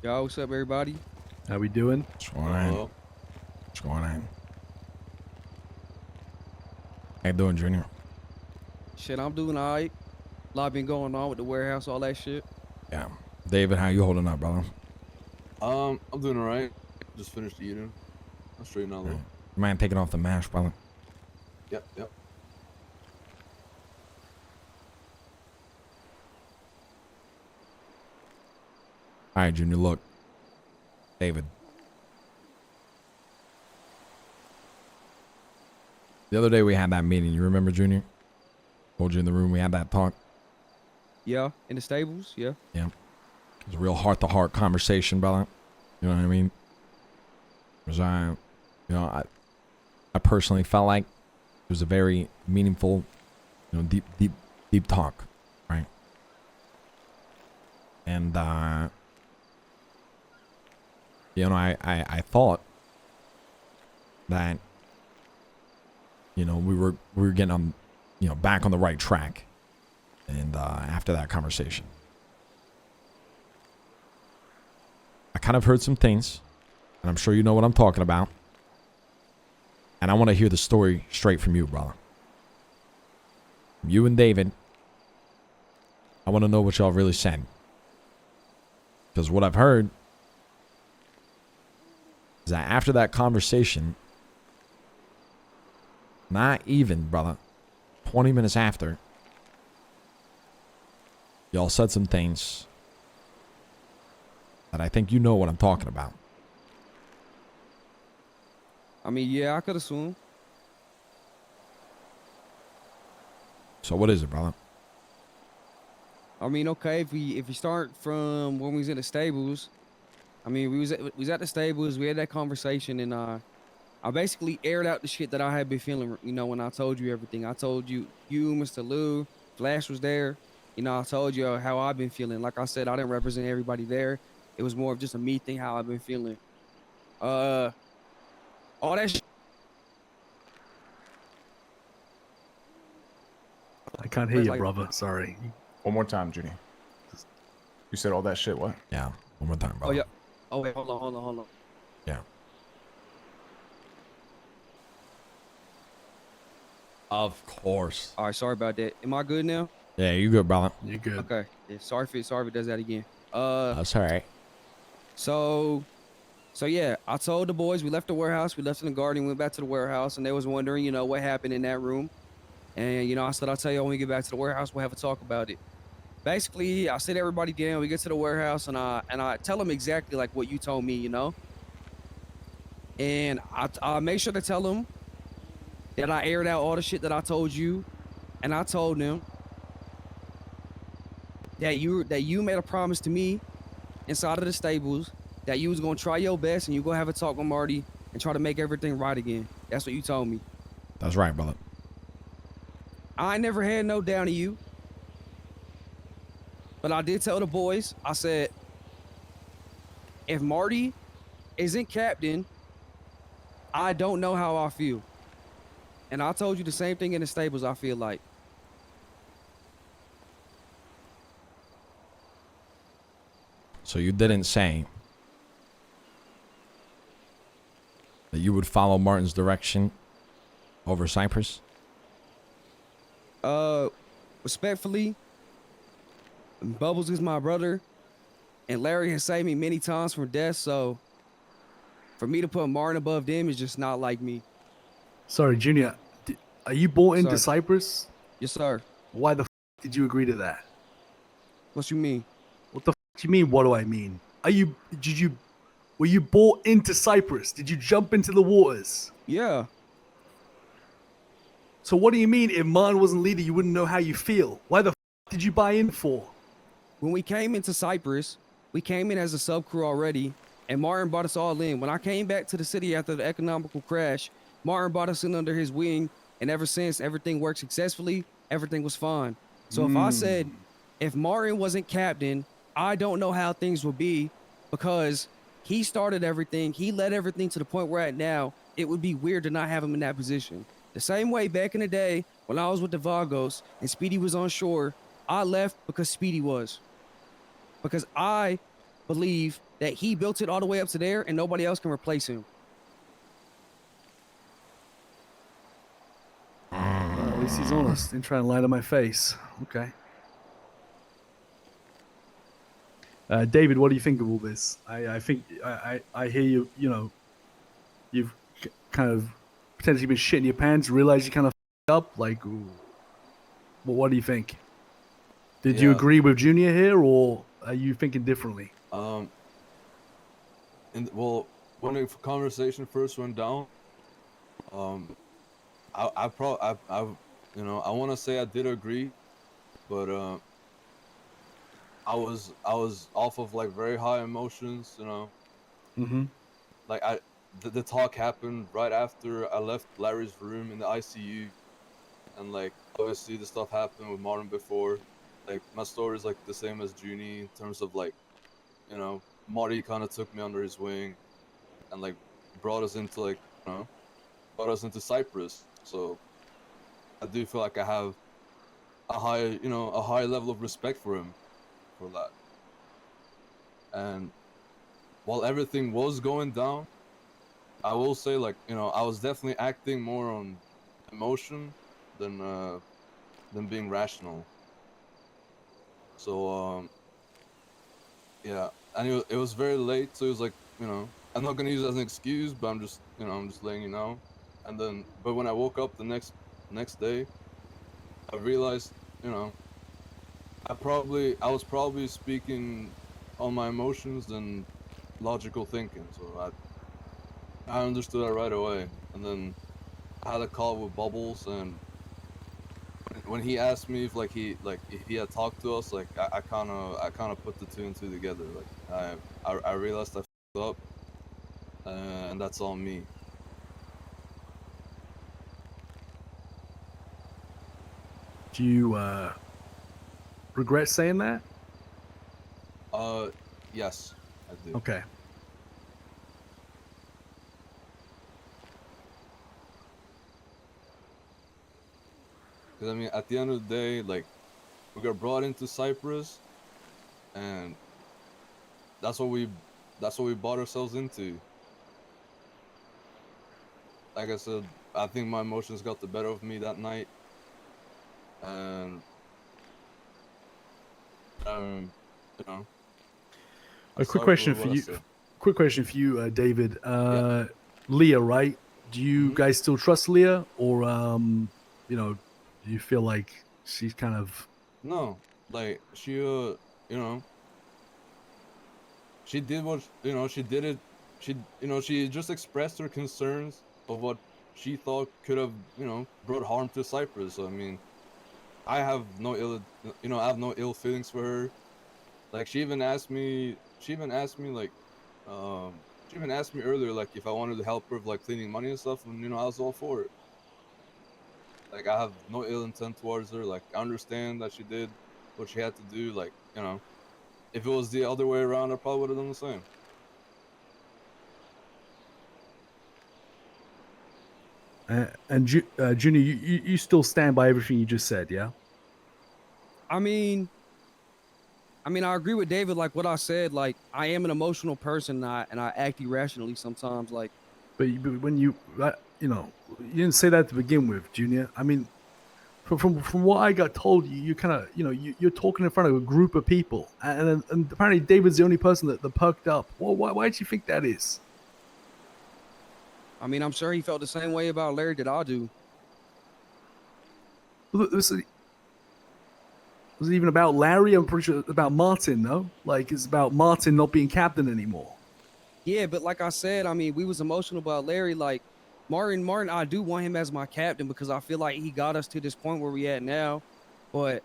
Yo, what's up, everybody? How we doing? What's going on? What's going on? How you doing, Junior? Shit, I'm doing all right. A lot been going on with the warehouse, all that shit. Yeah. David, how you holding up, brother? I'm doing all right. Just finished eating. I'm straight now, though. Man, taking off the mash, brother. Yep. All right, Junior, look. David. The other day we had that meeting. You remember, Junior? Told you in the room we had that talk. Yeah, in the stables, yeah. Yeah. It was a real heart-to-heart conversation, brother. You know what I mean? Because I personally felt like it was a very meaningful, deep talk, right? And I thought that we were getting on, back on the right track, and after that conversation, I kind of heard some things, and I'm sure you know what I'm talking about. And I want to hear the story straight from you, brother. You and David. I want to know what y'all really said. Because what I've heard is that after that conversation, not even, brother, 20 minutes after, y'all said some things that I think you know what I'm talking about. I mean, yeah, I could assume. So what is it, brother? I mean, okay, if we start from when we was in the stables, I mean, we was at the stables, we had that conversation, and I basically aired out the shit that I had been feeling, when I told you everything. I told you, Mr. Lou, Flash was there. I told you how I've been feeling. Like I said, I didn't represent everybody there. It was more of just a me thing, how I've been feeling. All that shit. I can't hear you, brother. Sorry. One more time, Juniy. You said all that shit, what? Yeah, one more time, brother. Oh, yeah. Oh, wait, hold on. Yeah. Of course. All right, sorry about that. Am I good now? Yeah, you good, brother. You good? Okay. Yeah, sorry if it does that again. That's all right. So yeah, I told the boys, we left the warehouse, we left in the garden, went back to the warehouse, and they was wondering, what happened in that room. And, I said, I'll tell you when we get back to the warehouse, we'll have a talk about it. Basically, I sit everybody down, we get to the warehouse, and I tell them exactly like what you told me, And I make sure to tell them that I aired out all the shit that I told you, and I told them that you made a promise to me inside of the stables that you was gonna try your best and you gonna have a talk with Marty and try to make everything right again. That's what you told me. That's right, brother. I never had no down to you, but I did tell the boys, I said, if Marty isn't captain, I don't know how I feel. And I told you the same thing in the stables, I feel like. So you didn't say that you would follow Martin's direction over Cypress? Respectfully, Bubbles is my brother, and Larry has saved me many times from death, so for me to put Martin above them is just not like me. Sorry, Junior. Are you bought into Sorry. Cyprus? Yes, sir. Why the did you agree to that? What you mean? What the do you mean? What do I mean? Were you bought into Cyprus? Did you jump into the waters? Yeah. So what do you mean if Martin wasn't leader, you wouldn't know how you feel? Why the did you buy in for? When we came into Cyprus, we came in as a sub crew already, and Martin brought us all in. When I came back to the city after the economical crash, Martin brought us in under his wing, and ever since, everything worked successfully. Everything was fine. So if I said, if Martin wasn't captain, I don't know how things would be, because he started everything. He led everything to the point we're at now. It would be weird to not have him in that position. The same way back in the day when I was with the Vagos and Speedy was on shore, I left because Speedy was. Because I believe that he built it all the way up to there and nobody else can replace him. Well, at least he's honest. Didn't try and lie to my face. Okay. David, what do you think of all this? I think I hear you. You know, you've kind of potentially been shitting your pants. Realize you kind of up. Like, what do you think? Did you Yeah. agree with Junior here, or are you thinking differently? Well, when the conversation first went down, I want to say I did agree, but I was off of like very high emotions, you know. Mm-hmm. Like the talk happened right after I left Larry's room in the ICU, and like obviously the stuff happened with Martin before. Like my story is like the same as Juniy in terms of like, you know, Marty kind of took me under his wing, and like brought us into like, you know, brought us into Cyprus. So I do feel like I have a high level of respect for him for that. And while everything was going down, I will say like, you know, I was definitely acting more on emotion than being rational. So yeah, and it was very late, so it was like, you know, I'm not gonna use it as an excuse, but I'm just, you know, I'm just letting you know. And then, but when I woke up the next day, I realized, you know, I was probably speaking on my emotions than logical thinking. So I understood that right away. And then I had a call with Bubbles, and when he asked me if he had talked to us, like I kind of put the two and two together. Like I realized I fucked up, and that's on me. Do you regret saying that? Yes, I do. Okay. Because I mean, at the end of the day, like we got brought into Cyprus, and that's what we bought ourselves into. Like I said, I think my emotions got the better of me that night, and you know. A quick question for you. Quick question for you, David. Yeah. Leah, right? Do you Mhm. guys still trust Leah, or you know, do you feel like she's kind of? No, like you know, she did what she did it. She just expressed her concerns of what she thought could have brought harm to Cyprus. So I mean, I have no I have no ill feelings for her. Like she even asked me. She even asked me earlier, like if I wanted to help her with like cleaning money and stuff, and I was all for it. Like I have no ill intent towards her. Like I understand that she did what she had to do. Like if it was the other way around, I probably would have done the same. Junior, you still stand by everything you just said, yeah? I mean, I agree with David. Like what I said, like I am an emotional person, and I act irrationally sometimes. Like, But when you you didn't say that to begin with, Junior. I mean, from what I got told, you kind of you're talking in front of a group of people, and apparently David's the only person that perked up. Well, why do you think that is? I mean, I'm sure he felt the same way about Larry that I do. Was it even about Larry? I'm pretty sure it's about Martin, no? Like it's about Martin not being captain anymore. Yeah, but like I said, I mean, we was emotional about Larry. Like Martin, I do want him as my captain because I feel like he got us to this point where we at now. But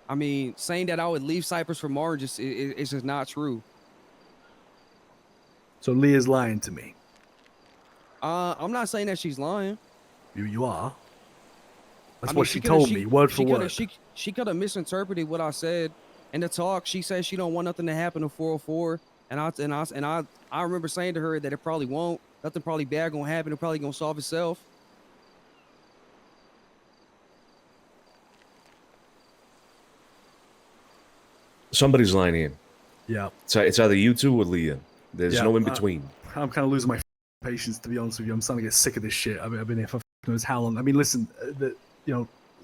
I mean, saying that I would leave Cyprus for Martin it's just not true. So Leah's lying to me. I'm not saying that she's lying. You are. That's I mean, what she told me, word for word. She could have misinterpreted what I said in the talk. She said she don't want nothing to happen to 404, and I remember saying to her that it probably won't. Nothing probably bad gonna happen. It probably gonna solve itself. Somebody's lying in. Yeah. So it's either you two or Leah. There's Yeah, no in between. I'm kind of losing my patience, to be honest with you. I'm starting to get sick of this shit. I've been here for knows how long. I mean, listen,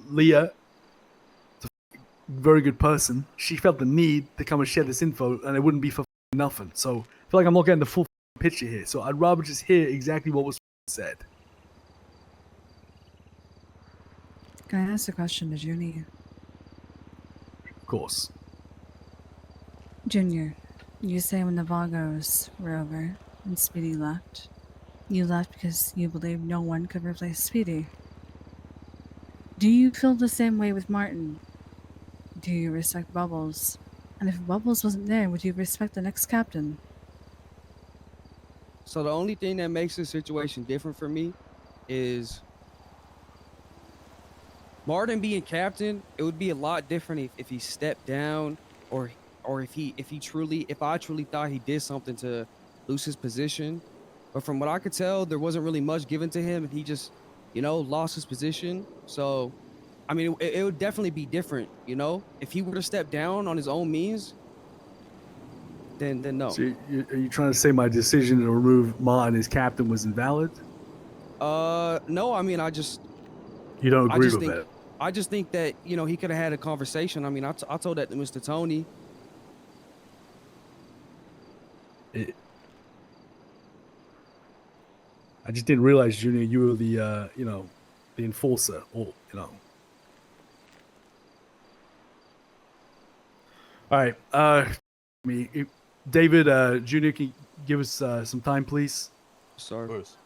Leah, very good person. She felt the need to come and share this info, and it wouldn't be for nothing. So I feel like I'm not getting the full picture here. So I'd rather just hear exactly what was said. Can I ask a question to Juniy? Of course. Junior, you say when the Vagos were over and Speedy left, you left because you believed no one could replace Speedy. Do you feel the same way with Martin? Do you respect Bubbles? And if Bubbles wasn't there, would you respect the next captain? So the only thing that makes this situation different for me is Martin being captain. It would be a lot different if he stepped down or if I truly thought he did something to lose his position. But from what I could tell, there wasn't really much given to him, and he just, lost his position. So, I mean, it would definitely be different, if he were to step down on his own means. Then no. So are you trying to say my decision to remove Martin as captain was invalid? No. I mean, You don't agree with it? I just think that he could have had a conversation. I mean, I told that to Mr. Tony. I just didn't realize, Junior, you were the the enforcer, or All right. David, Junior, can you give us some time, please? Sorry. Of course.